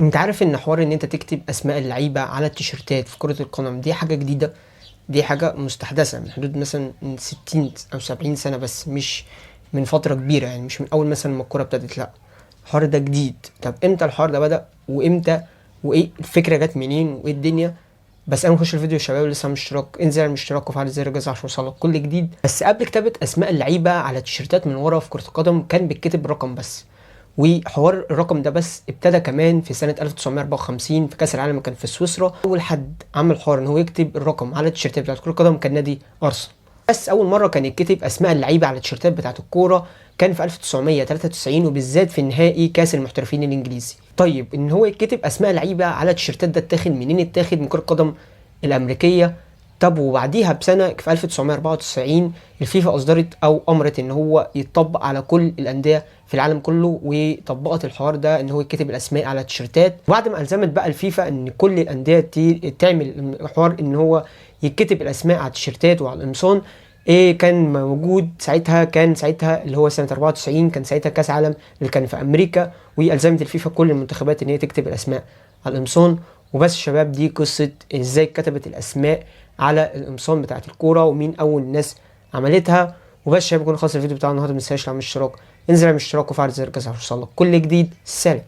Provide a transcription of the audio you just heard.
انت عارف ان حوار ان انت تكتب اسماء اللعيبه على التيشيرتات في كره القدم دي حاجه جديده. دي حاجه مستحدثه من حدود مثلا من 60 او 70 سنه، بس مش من فتره كبيره، يعني مش من اول مثلا ما الكوره ابتدت، لا. الحوار ده جديد. طب امتى الحوار ده بدا وامتى؟ وايه الفكره جت منين وايه الدنيا؟ بس انا نخش الفيديو يا شباب، لسه مش اشتراك انزل اعمل اشتراك وفعل زر الجرس عشان يوصلك كل جديد. بس قبل كتابه اسماء اللعيبه على التيشيرتات من ورا في كره القدم كان بيتكتب رقم بس. وحوار الرقم ده بس ابتدى كمان في سنة 1954 في كأس العالم، كان في سويسرا. أول حد عمل حوار إن هو يكتب الرقم على التيشيرتات بتاعت كرة القدم كان نادي أرسنال. بس أول مرة كان يتكتب أسماء اللعيبة على التيشيرتات بتاعت الكورة كان في 1993، وبالذات في نهائي كأس المحترفين الإنجليزي. طيب إن هو يتكتب أسماء لعيبة على التيشيرتات ده اتاخد منين؟ اتاخد من كرة القدم الأمريكية. طب وبعديها بسنة في 1994 الفيفا أصدرت أو أمرت إن هو يتطبق على كل الأندية في العالم كله، وطبقت الحوار ده إن هو يكتب الأسماء على التيشيرتات. وبعد ما ألزمت بقى الفيفا إن كل الأندية تعمل حوار إن هو يكتب الأسماء على التيشيرتات وعلى القمصان. إيه كان موجود ساعتها؟ كان ساعتها اللي هو سنة 94 كان ساعتها كأس عالم اللي كان في أمريكا، وألزمت الفيفا كل المنتخبات إن هي تكتب الأسماء على القمصان. وبس شباب، دي قصة ازاي كتبت الاسماء على القمصان بتاعة الكورة ومين اول ناس عملتها. وبس شباب، يكون خلاص الفيديو بتاع النهارده. متنساش تعمل اشتراك، انزل اعمل اشتراك وفعل زر الجرس عشان يوصلك كل جديد. سلام.